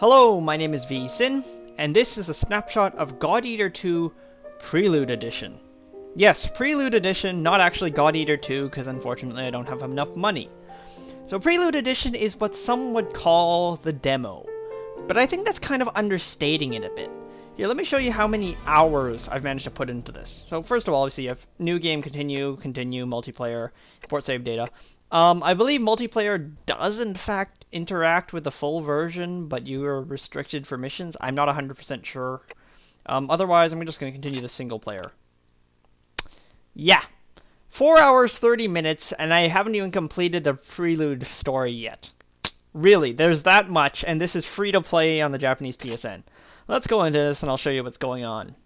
Hello, my name is Vsin, and this is a snapshot of God Eater 2 Prelude Edition. Yes, Prelude Edition, not actually God Eater 2, because unfortunately I don't have enough money. So Prelude Edition is what some would call the demo, but I think that's kind of understating it a bit. Here, let me show you how many hours I've managed to put into this. So first of all, obviously you have new game, continue, multiplayer, import save data. I believe multiplayer does in fact interact with the full version, but you are restricted for missions. I'm not 100% sure. Otherwise, I'm just going to continue the single player. Yeah. 4 hours, 30 minutes, and I haven't even completed the Prelude story yet. Really, there's that much, and this is free to play on the Japanese PSN. Let's go into this, and I'll show you what's going on.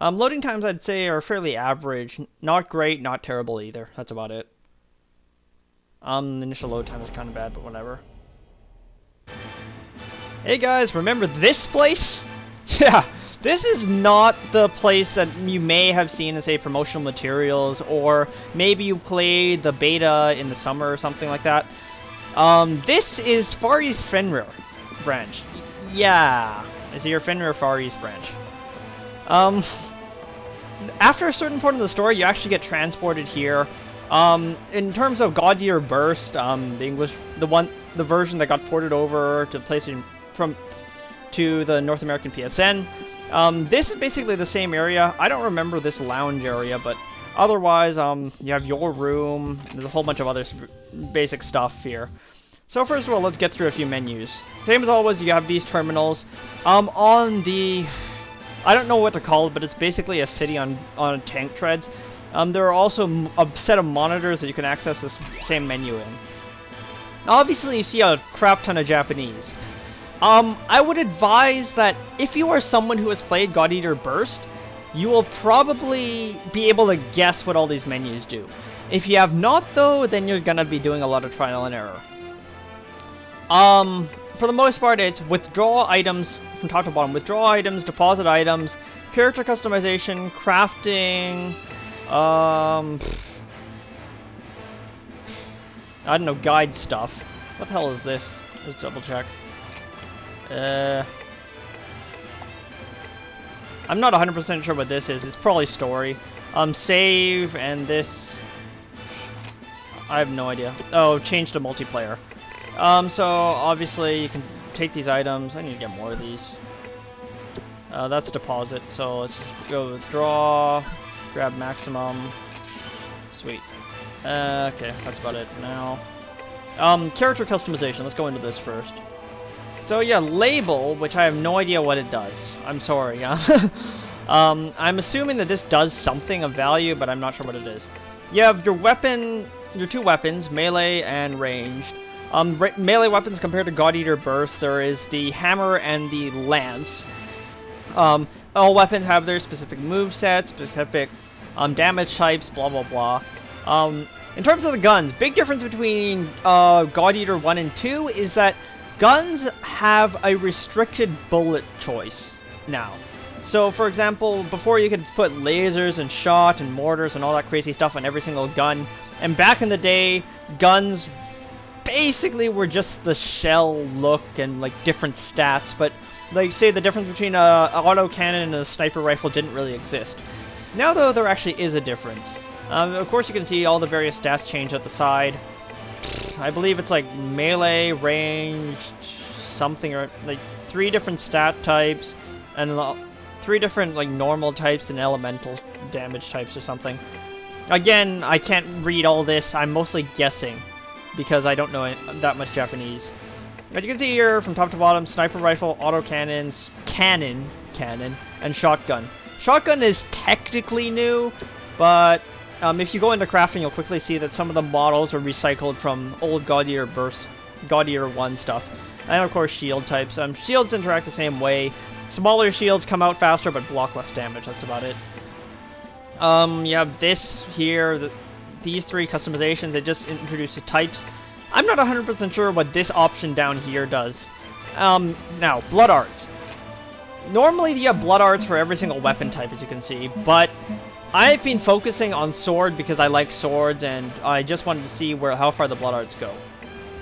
Loading times, I'd say, are fairly average. Not great, not terrible either. That's about it. The initial load time is kind of bad, but whatever. Hey guys, remember this place? Yeah, this is not the place that you may have seen as, say, promotional materials, or maybe you played the beta in the summer or something like that. This is Far East Fenrir branch. Yeah, is it your Fenrir Far East branch? After a certain point of the story, you actually get transported here. In terms of God Eater Burst, the version that got ported over to PlayStation to the North American PSN, this is basically the same area. I don't remember this lounge area, but otherwise, you have your room. There's a whole bunch of other basic stuff here. So first of all, let's get through a few menus. Same as always, you have these terminals. On the... I don't know what they're called, but it's basically a city on tank treads. There are also a set of monitors that you can access this same menu in. Now, obviously, you see a crap ton of Japanese. I would advise that if you are someone who has played God Eater Burst, you will probably be able to guess what all these menus do. If you have not, though, then you're gonna be doing a lot of trial and error. For the most part, it's withdraw items from top to bottom. Withdraw items, deposit items, character customization, crafting, I don't know, guide stuff. What the hell is this? Let's double check. I'm not 100% sure what this is. It's probably story. Save, and this... I have no idea. Oh, change to multiplayer. So obviously you can take these items. I need to get more of these. That's deposit. So let's just go withdraw, grab maximum. Sweet. Okay, that's about it now. Character customization. Let's go into this first. So yeah, label, which I have no idea what it does. I'm sorry. I'm assuming that this does something of value, but I'm not sure what it is. You have your weapon, your two weapons, melee and ranged. Melee weapons compared to God Eater Burst, there is the hammer and the lance. All weapons have their specific movesets, specific damage types, blah blah blah. In terms of the guns, big difference between God Eater 1 and 2 is that guns have a restricted bullet choice now. So, for example, before you could put lasers and shot and mortars and all that crazy stuff on every single gun, and back in the day, guns basically were just the shell look and like different stats, but like say the difference between an autocannon and a sniper rifle didn't really exist. Now though, there actually is a difference. Of course you can see all the various stats change at the side. I believe it's like melee, range, something, or like 3 different stat types, and 3 different like normal types and elemental damage types or something. Again, I can't read all this, I'm mostly guessing, because I don't know that much Japanese. As you can see here, from top to bottom, sniper rifle, autocannons, cannon, and shotgun. Shotgun is technically new, but if you go into crafting, you'll quickly see that some of the models are recycled from old God Eater Burst, God Eater 1 stuff. And of course, shield types. Shields interact the same way. Smaller shields come out faster, but block less damage. That's about it. You have this here, these 3 customizations. It just introduces types. I'm not 100% sure what this option down here does. Now, blood arts. Normally you have blood arts for every single weapon type, as you can see, but I've been focusing on sword because I like swords, and I just wanted to see how far the blood arts go.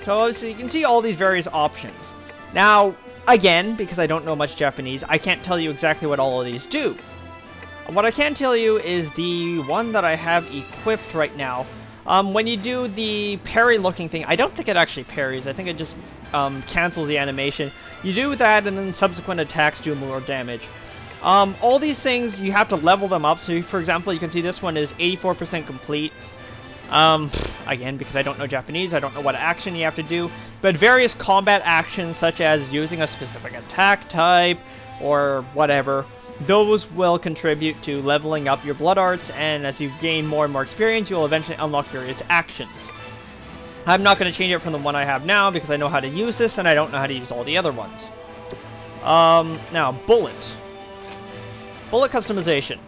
So obviously you can see all these various options. Now, again, because I don't know much Japanese, I can't tell you exactly what all of these do. What I can tell you is the one that I have equipped right now. When you do the parry looking thing, I don't think it actually parries, I think it just cancels the animation. You do that and then subsequent attacks do more damage. All these things, you have to level them up. So for example, you can see this one is 84% complete. Again, because I don't know Japanese, I don't know what action you have to do, but various combat actions such as using a specific attack type or whatever, those will contribute to leveling up your blood arts, and as you gain more and more experience, you will eventually unlock various actions. I'm not going to change it from the one I have now because I know how to use this and I don't know how to use all the other ones. Now, bullet customization.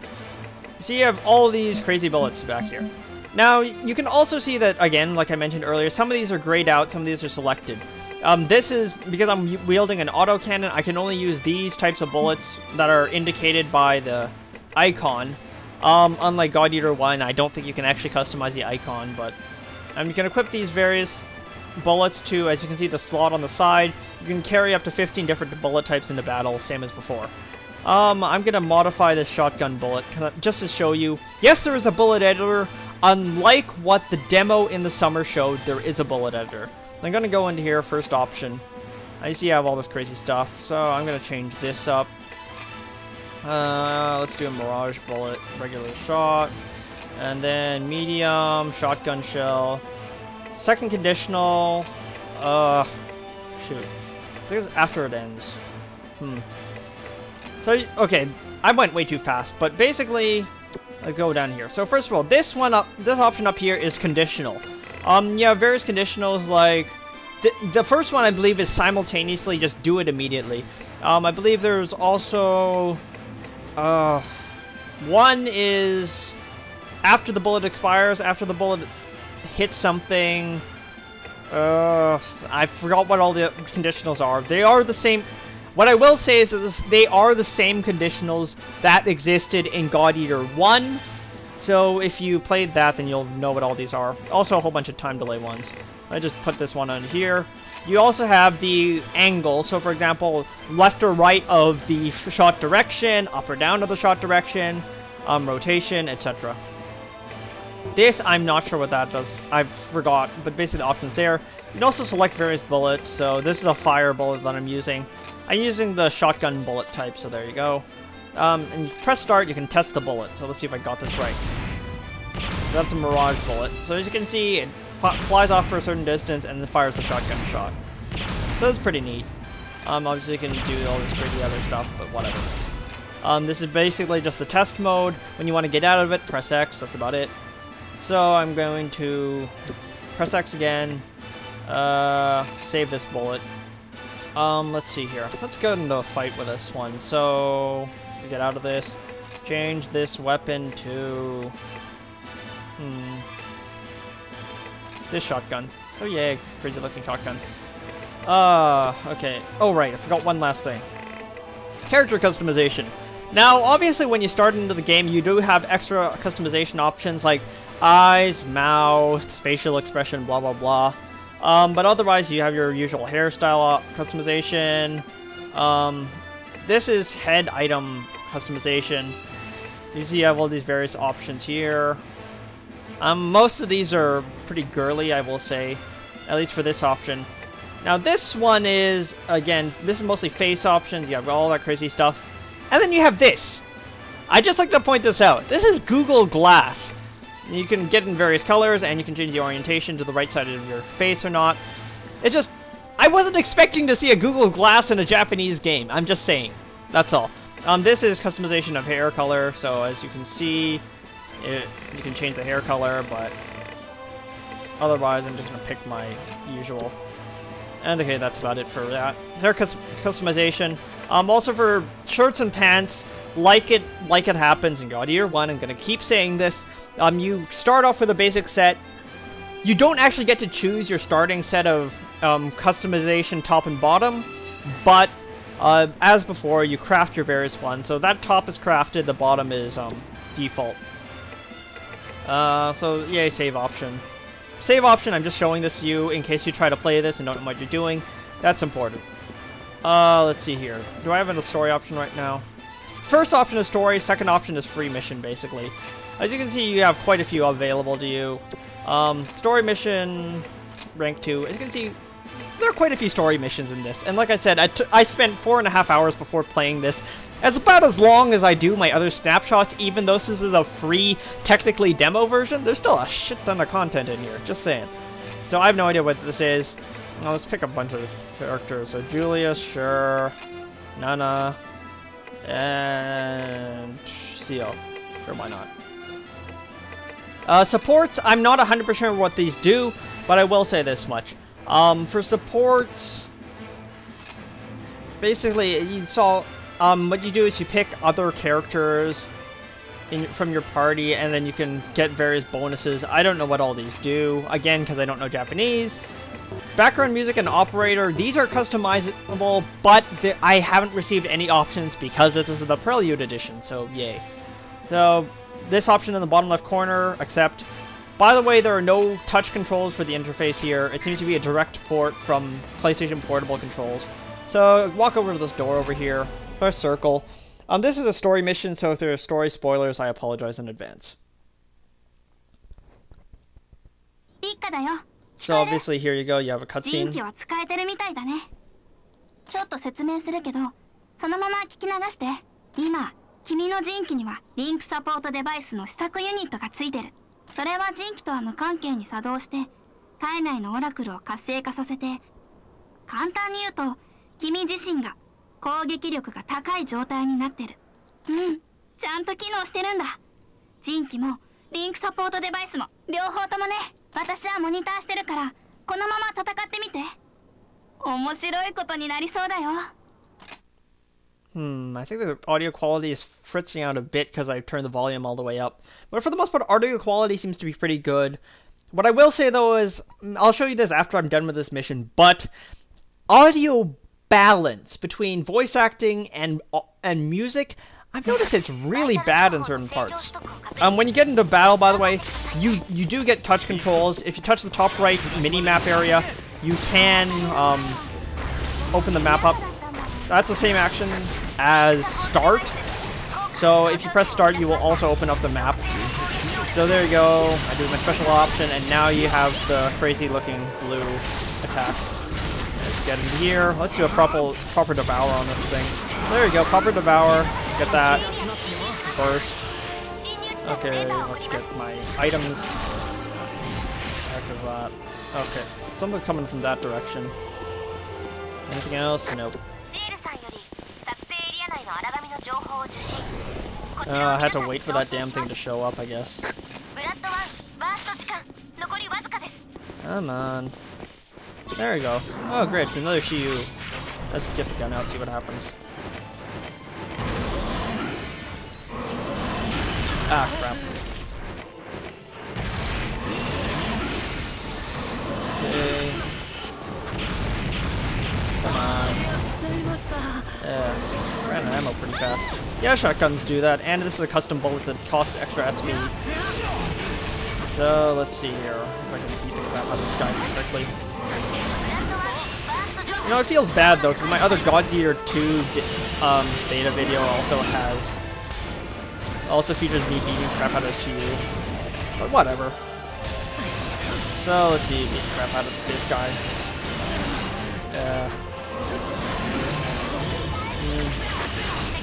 So you have all these crazy bullets back here. Now, you can also see that, again, like I mentioned earlier, some of these are grayed out, some of these are selected. This is, because I'm wielding an autocannon, I can only use these types of bullets that are indicated by the icon. Unlike God Eater 1, I don't think you can actually customize the icon, but you can equip these various bullets to, as you can see, the slot on the side. You can carry up to 15 different bullet types into battle, same as before. I'm going to modify this shotgun bullet, just to show you, yes, there is a bullet editor. Unlike what the demo in the summer showed, there is a bullet editor. I'm going to go into here, first option. I see I have all this crazy stuff, so I'm going to change this up. Let's do a Mirage bullet, regular shot, and then medium, shotgun shell. Second conditional, shoot. I think it's after it ends. So, okay, I went way too fast, but basically, let's go down here. So first of all, this option up here is conditional. You have various conditionals, like the first one I believe is simultaneously just do it immediately. I believe there's also one is after the bullet expires, after the bullet hits something. I forgot what all the conditionals are. They are the same. What I will say is that they are the same conditionals that existed in God Eater 1. So if you played that, then you'll know what all these are. Also a whole bunch of time delay ones. I just put this one on here. You also have the angle. So for example, left or right of the shot direction, up or down of the shot direction, rotation, etc. This, I'm not sure what that does. I forgot, but basically the options there. You can also select various bullets. So this is a fire bullet that I'm using. I'm using the shotgun bullet type, so there you go. And you press start, you can test the bullet. So let's see if I got this right. That's a Mirage bullet. So as you can see, it flies off for a certain distance and then fires a shotgun shot. So that's pretty neat. Obviously you can do all this crazy other stuff, but whatever. This is basically just the test mode. When you want to get out of it, press X, that's about it. So I'm going to press X again, save this bullet. Let's see here. Let's go into a fight with this one. So, get out of this. Change this weapon to... this shotgun. Oh yeah, crazy looking shotgun. Okay. Oh right, I forgot one last thing. Character customization. Now, obviously when you start into the game, you do have extra customization options like eyes, mouth, facial expression, blah blah blah. But otherwise, you have your usual hairstyle customization. This is head item customization. You see you have all these various options here. Most of these are pretty girly, I will say. At least for this option. Now this one is, again, this is mostly face options. You have all that crazy stuff. And then you have this. I just like to point this out. This is Google Glass. You can get in various colors, and you can change the orientation to the right side of your face or not. It's just, I wasn't expecting to see a Google Glass in a Japanese game. I'm just saying. That's all. This is customization of hair color, so as you can see, you can change the hair color, but otherwise I'm just going to pick my usual. And okay, that's about it for that. Hair customization. Also for shirts and pants, like it happens in God Eater 1, I'm going to keep saying this. You start off with a basic set. You don't actually get to choose your starting set of customization top and bottom, but as before, you craft your various ones. So that top is crafted, the bottom is default. So yay, save option. save option, I'm just showing this to you in case you try to play this and don't know what you're doing. That's important. Let's see here. Do I have a story option right now? First option is story, second option is free mission, basically. As you can see, you have quite a few available to you. Story mission, rank 2. As you can see, there are quite a few story missions in this. And like I said, I spent 4.5 hours before playing this. It's about as long as I do my other snapshots, even though this is a free, technically demo version. There's still a shit ton of content in here, just saying. So I have no idea what this is. Now let's pick a bunch of characters. So Julius, sure. Nana. And Seal. Sure, why not? Supports, I'm not 100% sure what these do, but I will say this much. For supports, basically, you saw, what you do is you pick other characters from your party, and then you can get various bonuses. I don't know what all these do, again, because I don't know Japanese. Background music and operator, these are customizable, but I haven't received any options because this is the Prelude edition, so yay. So, this option in the bottom left corner, accept. By the way, there are no touch controls for the interface here. It seems to be a direct port from PlayStation Portable controls. So, walk over to this door over here, press circle. This is a story mission, so if there are story spoilers, I apologize in advance. So obviously, here you go, you have a cutscene. I think the audio quality is fritzing out a bit because I turned the volume all the way up. But for the most part, audio quality seems to be pretty good. What I will say, though, is... I'll show you this after I'm done with this mission, but... audio balance between voice acting and music, I've noticed it's really bad in certain parts. When you get into battle, by the way, you do get touch controls. If you touch the top right mini-map area, you can open the map up. That's the same action as start. So if you press start, you will also open up the map. So there you go. I do my special option, and now you have the crazy-looking blue attacks. Let's get into here. Let's do a proper devour on this thing. There you go, proper devour. Get that first. Okay, let's get my items. Heck of that. Okay, something's coming from that direction. Anything else? Nope. I had to wait for that damn thing to show up, I guess. Come on. There we go. Oh, great, it's another Shiyu. Let's get the gun out, see what happens. Ah, crap. Okay. Come on. Yeah, ran out of ammo pretty fast. Yeah, shotguns do that, and this is a custom bullet that costs extra SP. So, let's see here. If I can beat the crap out of this guy quickly. You know, it feels bad, though, because my other God Gear 2 beta video also features me beating crap out of Shiyu. But whatever. So, let's see, beat the crap out of this guy.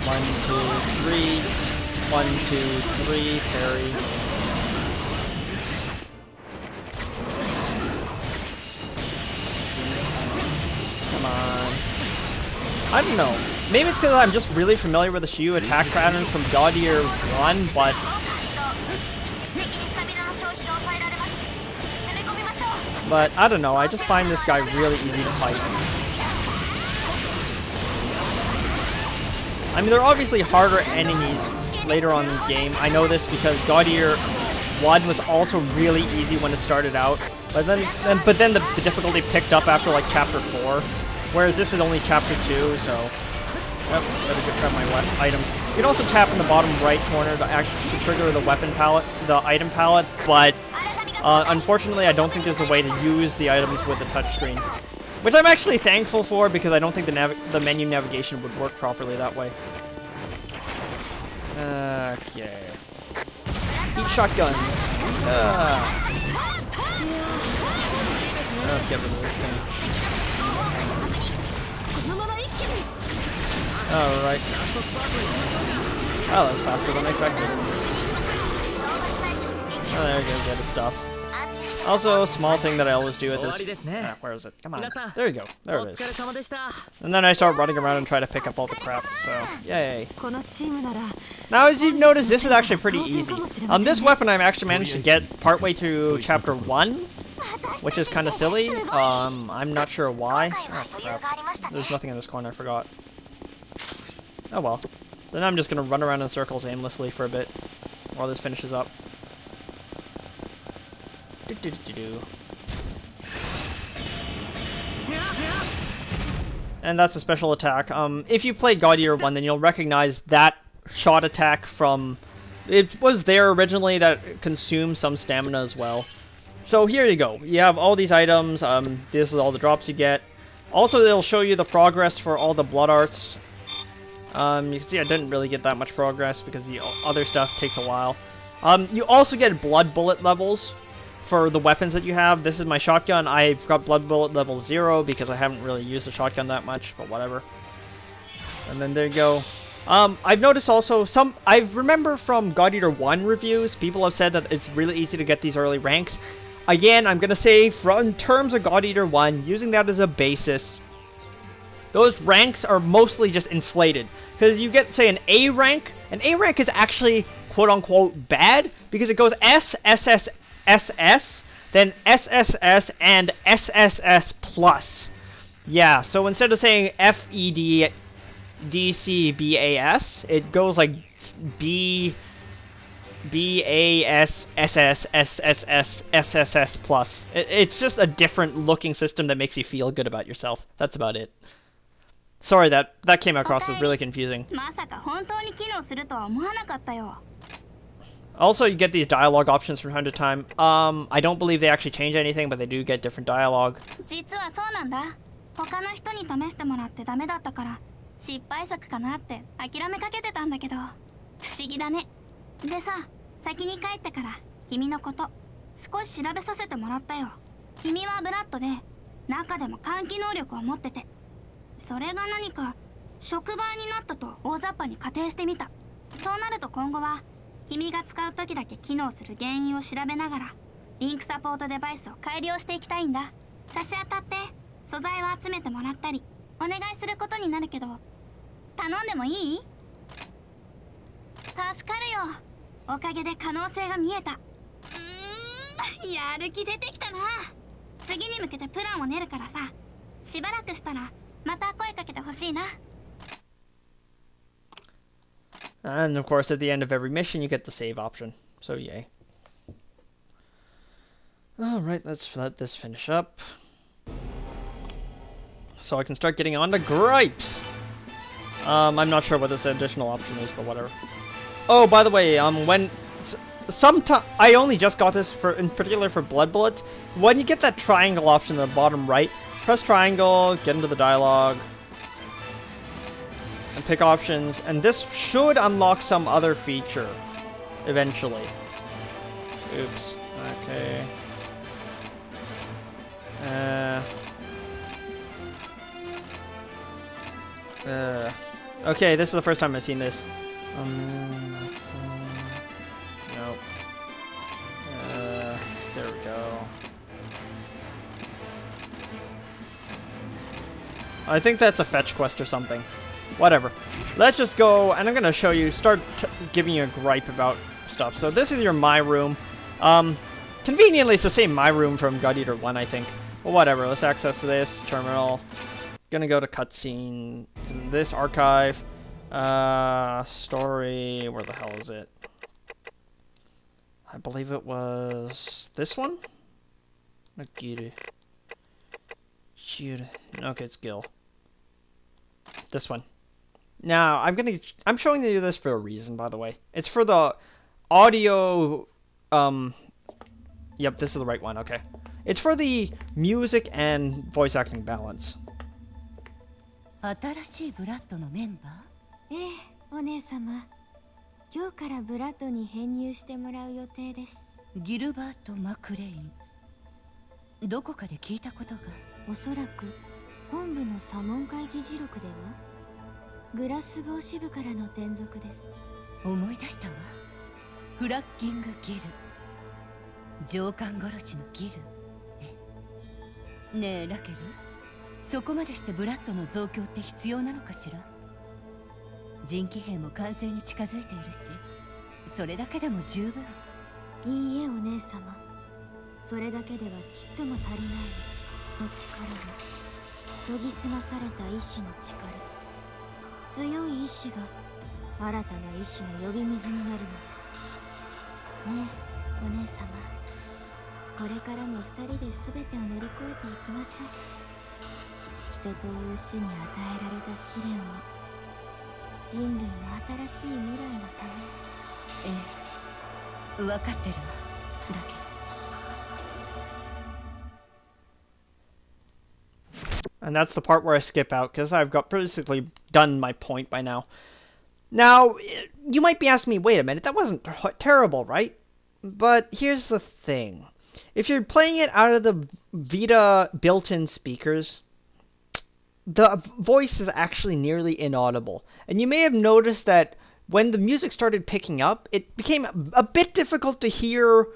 1, 2, 3. 1, 2, 3, parry. Come on. I don't know. Maybe it's because I'm just really familiar with the Shiyu attack patterns from God Gear 1, but... But, I don't know, I just find this guy really easy to fight. I mean, there are obviously harder enemies later on in the game. I know this because God Gear 1 was also really easy when it started out. But then the difficulty picked up after, like, Chapter 4. Whereas this is only Chapter 2, so... Yep, better get grab my items. You can also tap in the bottom right corner to trigger the weapon palette, the item palette, but Unfortunately, I don't think there's a way to use the items with the touchscreen, which I'm actually thankful for because I don't think the menu navigation would work properly that way. Okay. Heat shotgun. Let's get rid of this thing. Alright. Oh, that was faster than I expected. Oh, there you go, get the stuff. Also, a small thing that I always do with this. Where is it? Come on. There you go. There it is. And then I start running around and try to pick up all the crap. So, yay. Now, as you've noticed, this is actually pretty easy. This weapon I've actually managed to get partway through chapter 1, which is kind of silly. I'm not sure why. Oh, crap. There's nothing in this corner, I forgot. Oh well. So now I'm just gonna run around in circles aimlessly for a bit while this finishes up. And that's a special attack. If you played God Eater 1, then you'll recognize that shot attack from... It was there originally that consumed some stamina as well. So here you go. You have all these items. This is all the drops you get. Also, they'll show you the progress for all the blood arts. You can see I didn't really get that much progress because the other stuff takes a while. You also get blood bullet levels for the weapons that you have. This is my shotgun. I've got blood bullet level 0 because I haven't really used the shotgun that much, but whatever. And then there you go. I've noticed also I remember from God Eater 1 reviews, people have said that it's really easy to get these early ranks. Again, I'm going to say, in terms of God Eater 1, using that as a basis, those ranks are mostly just inflated. Because you get, say, an A rank. An A rank is actually, quote-unquote, bad, because it goes S, SS, SS, then SSS, and SSS plus. Yeah, so instead of saying FED, DC, BAS, it goes like B, BAS, SS, SSS, SSS plus. It's just a different looking system that makes you feel good about yourself. That's about it. Sorry, that came across as really confusing. Also, you get these dialogue options from time to time. I don't believe they actually change anything, but they do get different dialogue. And of course, at the end of every mission, you get the save option. So yay. Alright, let's let this finish up. So I can start getting on to gripes! I'm not sure what this additional option is, but whatever. Oh, by the way, I only just got this in particular for blood bullets. When you get that triangle option in the bottom right, press triangle, get into the dialogue, and pick options, and this should unlock some other feature eventually. Oops. Okay. Okay, this is the first time I've seen this. Nope. There we go. I think that's a fetch quest or something. Whatever. Let's just go, and I'm gonna show you, giving you a gripe about stuff. So this is your My Room. Conveniently, it's the same My Room from God Eater 1, I think. But whatever, let's access this terminal. Gonna go to cutscene, this archive, story, where the hell is it? I believe it was this one? Okay, it's Gil. This one. Now, I'm showing you this for a reason, by the way. It's for the audio, Yep, this is the right one. Okay. It's for the music and voice acting balance. 新しいブラッドのメンバー？ええ、お姉様。今日からブラッドに編入してもらう予定です。ギルバート・マクレイン。どこかで聞いたことが。おそらく本部の左門会議事録では。グラスゴー支部からの転属です。思い出したわ。フラッキングギル。上官殺しのギル。ねえラケル、そこまでしてブラッドの増強って必要なのかしら。人気兵も完成に近づいているし、それだけでも十分。いいえお姉様、それだけではちっとも足りない。の力は研ぎ澄まされた意志の力。強い意志が新たな意志の呼び水になるのです。ねえお姉様、これからも二人で全てを乗り越えていきましょう。人という種に与えられた試練を人類の新しい未来のため。ええ、分かってるわ、だけど。And that's the part where I skip out, because I've got basically done my point by now. Now, you might be asking me, wait a minute, that wasn't terrible, right? But here's the thing. If you're playing it out of the Vita built-in speakers, the voice is actually nearly inaudible. And you may have noticed that when the music started picking up, it became a bit difficult to hear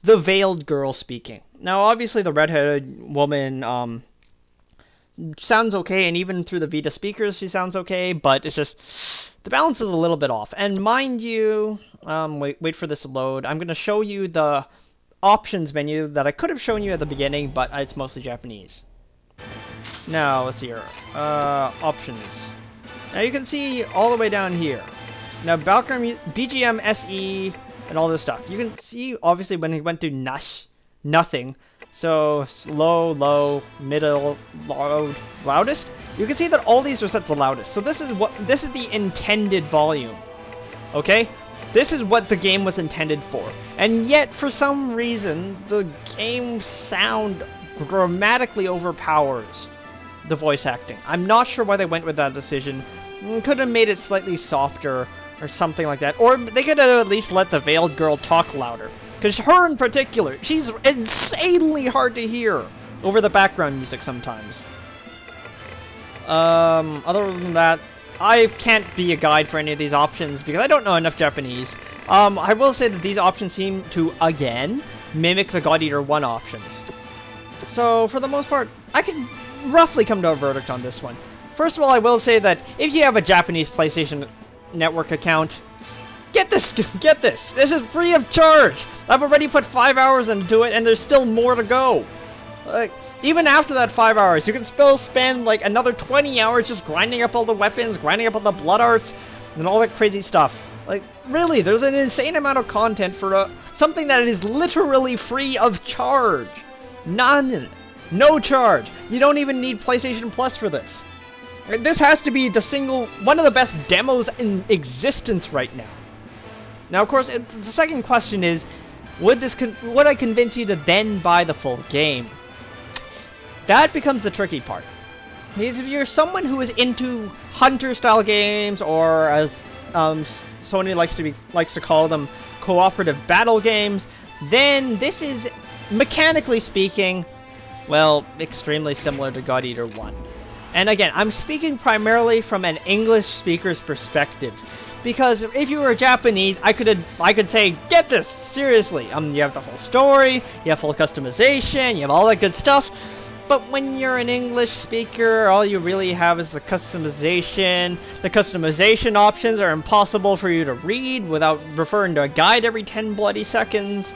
the veiled girl speaking. Now, obviously, the redheaded woman sounds okay, and even through the Vita speakers, she sounds okay, but it's just, the balance is a little bit off. And mind you, wait for this to load. I'm going to show you the options menu that I could have shown you at the beginning, but it's mostly Japanese. Now, let's see here. Options. Now you can see all the way down here. Now, BGM, SE, and all this stuff. You can see, obviously, when he went to nothing. So, low, low, middle, loud, loudest. You can see that all these are set to loudest. So this is the intended volume. Okay? This is what the game was intended for. And yet, for some reason, the game sound dramatically overpowers the voice acting. I'm not sure why they went with that decision. Could have made it slightly softer or something like that. Or they could have at least let the veiled girl talk louder. Because her in particular, she's insanely hard to hear over the background music sometimes. Other than that, I can't be a guide for any of these options because I don't know enough Japanese. I will say that these options seem to, again, mimic the God Eater 1 options. So, for the most part, I can roughly come to a verdict on this one. First of all, I will say that if you have a Japanese PlayStation Network account, get this! Get this! This is free of charge! I've already put 5 hours into it, and there's still more to go. Even after that 5 hours, you can still spend like another 20 hours just grinding up all the weapons, grinding up all the blood arts, and all that crazy stuff. Like, really, there's an insane amount of content for something that is literally free of charge. None. No charge. You don't even need PlayStation Plus for this. This has to be one of the best demos in existence right now. Now, of course, the second question is, would I convince you to then buy the full game? That becomes the tricky part. Because if you're someone who is into hunter-style games, or as Sony likes to call them, cooperative battle games, then this is, mechanically speaking, well, extremely similar to God Eater 1. And again, I'm speaking primarily from an English speaker's perspective. Because if you were Japanese, I could say, get this, seriously. You have the full story, you have full customization, you have all that good stuff. But when you're an English speaker, all you really have is the customization. The customization options are impossible for you to read without referring to a guide every 10 bloody seconds.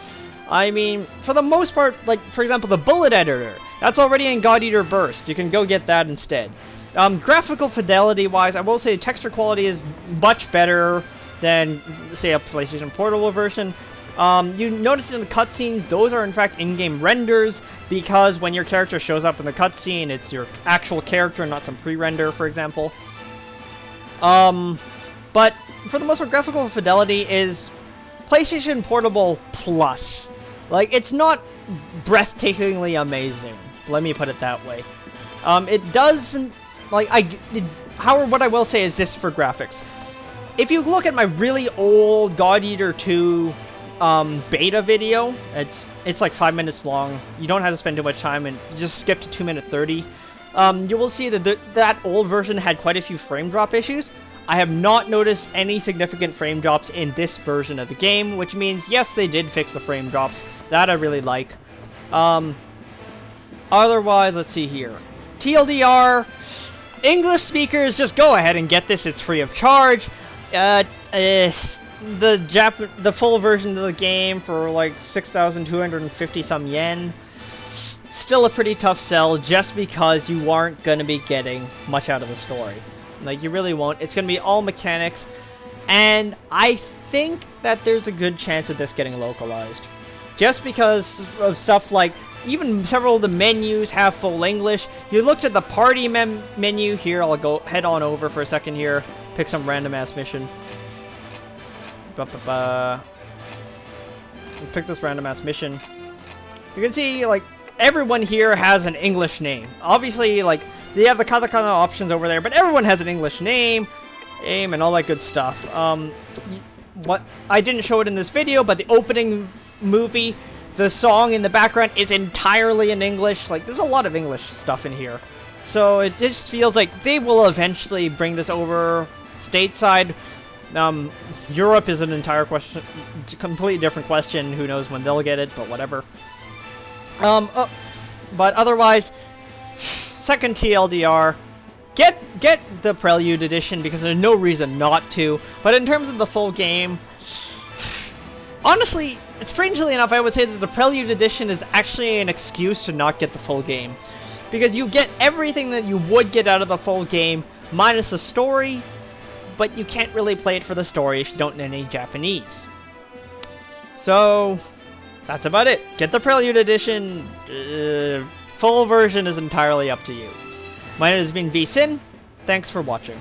I mean, for the most part, like, for example, the bullet editor, that's already in God Eater Burst. You can go get that instead. Graphical fidelity-wise, I will say texture quality is much better than, say, a PlayStation Portable version. You notice in the cutscenes, those are in fact in-game renders, because when your character shows up in the cutscene, it's your actual character, not some pre-render, for example. But for the most part, graphical fidelity is PlayStation Portable Plus. Like, it's not breathtakingly amazing. Let me put it that way. It doesn't, like, what I will say is this for graphics. If you look at my really old God Eater 2 beta video, it's like 5 minutes long. You don't have to spend too much time, and just skip to 2:30. You will see that that old version had quite a few frame drop issues. I have not noticed any significant frame drops in this version of the game, which means, yes, they did fix the frame drops. That I really like. Otherwise, let's see here. TLDR, English speakers, just go ahead and get this. It's free of charge. The full version of the game for like 6,250 some yen. Still a pretty tough sell, just because you aren't going to be getting much out of the story. Like, you really won't. It's going to be all mechanics, and I think that there's a good chance of this getting localized. Just because of stuff like, even several of the menus have full English. You looked at the party menu here. I'll go head on over for a second here. Pick some random-ass mission. Pick this random-ass mission. You can see, like, everyone here has an English name. Obviously, like, they have the katakana options over there, but everyone has an English name, and all that good stuff. What I didn't show it in this video, but the opening movie, the song in the background is entirely in English. Like, there's a lot of English stuff in here. So it just feels like they will eventually bring this over stateside. Europe is an entire question, completely different question. Who knows when they'll get it, but whatever. But otherwise, second TLDR, get the Prelude edition, because there's no reason not to. But in terms of the full game, honestly, strangely enough, I would say that the Prelude edition is actually an excuse to not get the full game, because you get everything that you would get out of the full game, minus the story, but you can't really play it for the story if you don't know any Japanese. So that's about it. Get the Prelude edition. Full version is entirely up to you. My name has been VSin. Thanks for watching.